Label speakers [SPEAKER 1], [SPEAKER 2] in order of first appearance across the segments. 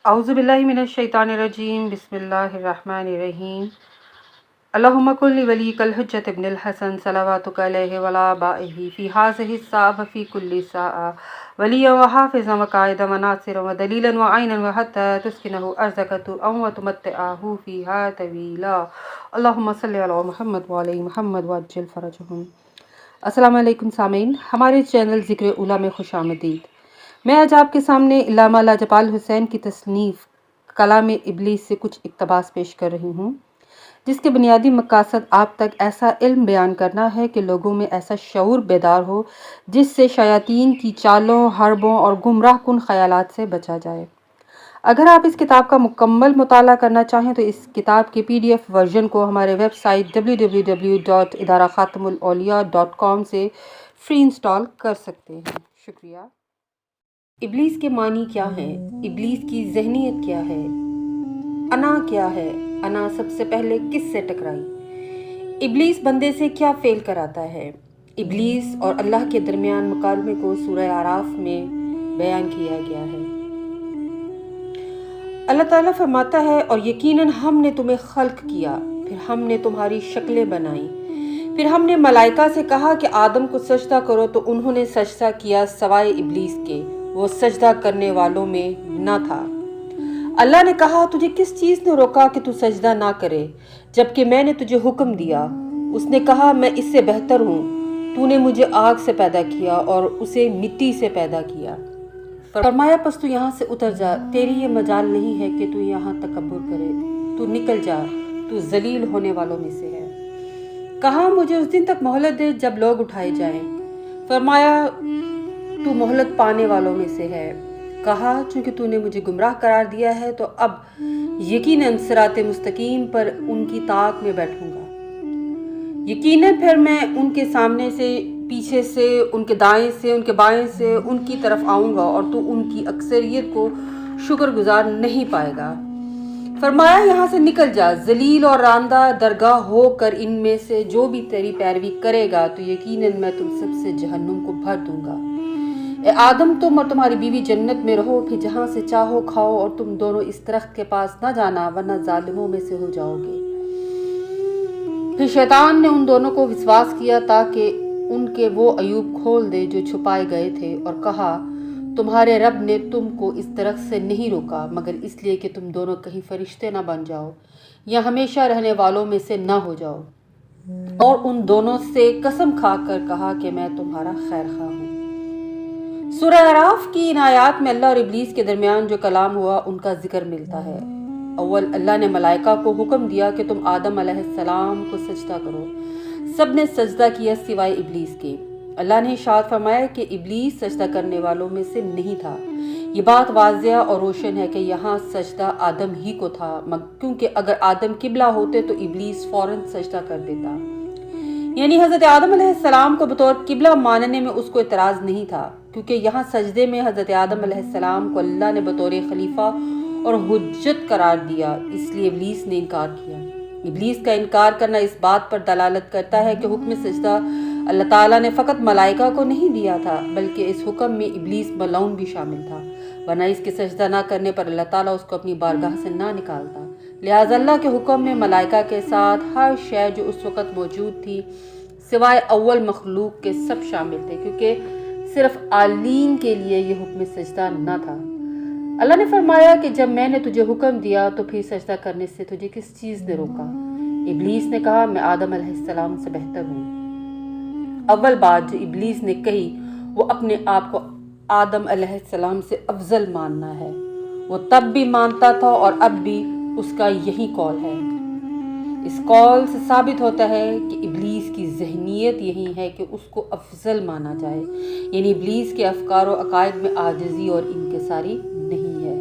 [SPEAKER 1] अऊज़ु बिल्लाहि मिनश शैतानिर रजीम बिस्मिल्लाहिर रहमानिर रहीम अल्लाहुम्मा कुल्ली वलीकल हुज्जत इब्निल हसन सलवातुका अलैहि वला बाइही फी हाज़िहि साअ फी कुल्ली साअ वलिया व हाफ़िज़न व काइदन व नासिरन व दलीलन व आइनन व हत्ता तुस्किनहु अर्ज़क व तुमत्तिअहु फ़ीहा तवीला अल्लाहुम्मा सल्लि अला मुहम्मद व अली मुहम्मद व अज्जिल फ़रजहुम। अस्सलाम वालेकुम सामीन, हमारे चैनल ज़िक्र उला में खुशामदीद। मैं आज आपके सामने इल्लामा लाजपाल हुसैन की तसनीफ़ कलाम इब्लीस से कुछ इक़्तिबास पेश कर रही हूँ, जिसके बुनियादी मक़ासद आप तक ऐसा इल्म बयान करना है कि लोगों में ऐसा शऊर बेदार हो जिससे शयातीन की चालों, हरबों और गुमराह कुन ख़यालात से बचा जाए। अगर आप इस किताब का मुकम्मल मुताला करना चाहें तो इस किताब के PDF वर्जन को हमारे वेबसाइट www.idarakhatamulauliya.com से फ्री इंस्टॉल कर सकते हैं। शुक्रिया। इब्लीस के मानी क्या हैं? इब्लीस की ज़हनियत क्या है? अना क्या है? अना सबसे पहले किससे टकराई? इब्लीस बंदे से क्या फेल कराता है? इब्लीस और अल्लाह के दरमियान मुकालमे को सूरह आराफ में बयान किया गया है। अल्लाह ताला फरमाता है, और यकीनन हमने तुम्हें खल्क किया, फिर हमने तुम्हारी शक्लें बनाई, फिर हमने मलाइका से कहा कि आदम को सजदा करो, तो उन्होंने सजदा किया सवाए इब्लीस के, वो सजदा करने वालों में न था। अल्लाह ने कहा, तुझे किस चीज़ ने रोका कि तू सजदा ना करे जबकि मैंने तुझे हुक्म दिया? उसने कहा, मैं इससे बेहतर हूँ, तूने मुझे आग से पैदा किया और उसे मिट्टी से पैदा किया। फरमाया, पस तू यहाँ से उतर जा, तेरी ये मजाल नहीं है कि तू यहाँ तकब्बुर करे, तू निकल जा, तू जलील होने वालों में से है। कहा, मुझे उस दिन तक मोहलत दे जब लोग उठाए जाएं। फरमाया, तू मोहलत पाने वालों में से है। कहा, चूंकि तूने मुझे गुमराह करार दिया है तो अब यकीनन सिराते मुस्तकीम पर उनकी ताक में बैठूंगा। यकीनन फिर मैं उनके सामने से, पीछे से, उनके दाएं से, उनके बाएं से उनकी तरफ आऊंगा और तू उनकी अक्सरियत को शुक्रगुजार नहीं पाएगा। फरमाया, यहाँ से निकल जा, जलील और रांदा दरगाह होकर इनमें से जो भी तेरी पैरवी करेगा तो यकीनन मैं तुम सबसे जहन्नुम को भर दूंगा। ए आदम, तुम और तुम्हारी बीवी जन्नत में रहो, फिर जहाँ से चाहो खाओ, और तुम दोनों इस दरख्त के पास न जाना वरना जालिमों में से हो जाओगे। फिर शैतान ने उन दोनों को विश्वास किया ताकि उनके वो अयूब खोल दे जो छुपाए गए थे, और कहा, तुम्हारे रब ने तुमको इस दरख्त से नहीं रोका मगर इसलिए कि तुम दोनों कहीं फरिश्ते ना बन जाओ या हमेशा रहने वालों में से ना हो जाओ। और उन दोनों से कसम खाकर कहा कि मैं तुम्हारा खैर खा हूँ। सूरह आराफ की इन आयात में अल्लाह और इब्लीस के दरमियान जो कलाम हुआ उनका जिक्र मिलता है। अव्वल अल्लाह ने मलाइका को हुक्म दिया कि तुम आदम अलैहिस्सलाम को सजदा करो। सब ने सजदा किया सिवाय इब्लीस के। अल्लाह ने इरशाद फरमाया कि इब्लीस सजदा करने वालों में से नहीं था। ये बात वाज़िया और रोशन है कि यहाँ सजदा आदम ही को था, क्योंकि अगर आदम किबला होते तो इब्लीस फौरन सजदा कर देता। यानी हज़रत आदम अलैहिस्सलाम को बतौर किबला मानने में उसको इतराज़ नहीं था, क्योंकि यहाँ सजदे में हज़रत आदम अलैहिस्सलाम को अल्लाह ने बतौर खलीफा और हुज्जत करार दिया, इसलिए इब्लीस ने इनकार किया। इब्लीस का इनकार करना इस बात पर दलालत करता है कि हुक्म सजदा अल्लाह ताला ने फ़कत मलाइका को नहीं दिया था, बल्कि इस हुक्म में इब्लीस मलऊन भी शामिल था, वरना इसके सजदा ना करने पर अल्लाह ताला उसको अपनी बारगाह से ना निकालता। लिहाजा अल्लाह के हुक्म में मलाइका के साथ हर शय जो उस वक़्त मौजूद थी सिवाय अव्वल मखलूक के सब शामिल थे, क्योंकि सिर्फ आलीन के लिए ये हुक्म सजदा न था। अल्लाह ने फरमाया कि जब मैंने तुझे हुक्म दिया तो फिर सजदा करने से तुझे किस चीज़ ने रोका? इब्लीस ने कहा, मैं आदम अलैहिस्सलाम से बेहतर हूँ। अव्वल बात जो इब्लीस ने कही वो अपने आप को आदम अलैहिस्सलाम से अफजल मानना है। वो तब भी मानता था और अब भी उसका यही कौल है। इस कौल से साबित होता है कि इब्लीस की ज़हनियत यही है कि उसको अफजल माना जाए, यानी इब्लीस के अफकार और अकायद में आजिज़ी और इनकिसारी नहीं है।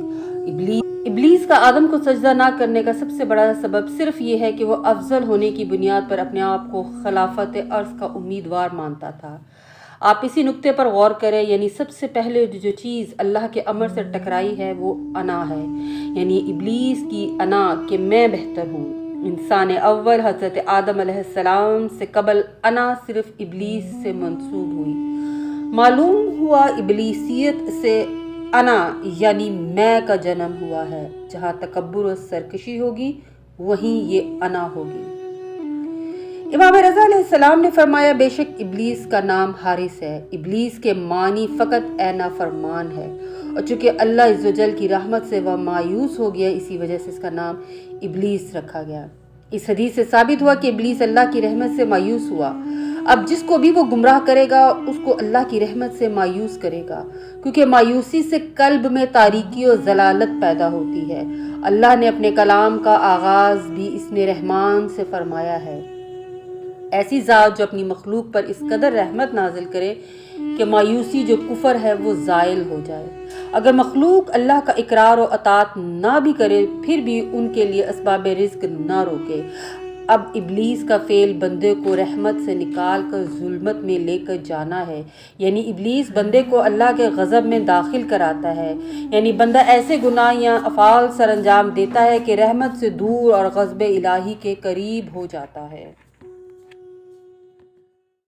[SPEAKER 1] इब्लीस का आदम को सजदा ना करने का सबसे बड़ा सबब सिर्फ ये है कि वो अफजल होने की बुनियाद पर अपने आप को खिलाफत अर्ज़ का उम्मीदवार मानता था। आप इसी नुक्ते पर गौर करें, यानी सबसे पहले जो चीज़ अल्लाह के अमर से टकराई है वो अना है, यानी इब्लीस की अना कि मैं बेहतर हूँ। इंसान अव्वल हज़रत आदम अलैहिस्सलाम से कबल अना सिर्फ इब्लीस से मंसूब हुई। मालूम हुआ इब्लीसियत से انا یعنی میں کا جنم ہوا ہے۔ جہاں تکبر و سرکشی ہوگی وہیں یہ انا ہوگی۔ امام رضا علیہ السلام نے فرمایا بے شک ابلیس کا نام حارث ہے۔ ابلیس کے معنی فقط اے نافرمان ہے، اور چونکہ اللہ عز و جل کی رحمت سے وہ مایوس ہو گیا، اسی وجہ سے اس کا نام ابلیس رکھا گیا۔ اس حدیث سے ثابت ہوا کہ ابلیس اللہ کی رحمت سے مایوس ہوا۔ اب جس کو بھی وہ گمراہ کرے گا اس کو اللہ کی رحمت سے مایوس کرے گا، کیونکہ مایوسی سے قلب میں تاریکی و ضلالت پیدا ہوتی ہے۔ اللہ نے اپنے کلام کا آغاز بھی اسم رحمان سے فرمایا ہے۔ ایسی ذات جو اپنی مخلوق پر اس قدر رحمت نازل کرے کہ مایوسی جو کفر ہے وہ زائل ہو جائے۔ اگر مخلوق اللہ کا اقرار و اطاعت نہ بھی کرے پھر بھی ان کے لیے اسباب رزق نہ روکے۔ اب ابلیس کا فعل بندے کو رحمت سے نکال کر ظلمت میں لے کر جانا ہے، یعنی ابلیس بندے کو اللہ کے غضب میں داخل کراتا ہے، یعنی بندہ ایسے گناہ یا افعال سر انجام دیتا ہے کہ رحمت سے دور اور غضب الہی کے قریب ہو جاتا ہے۔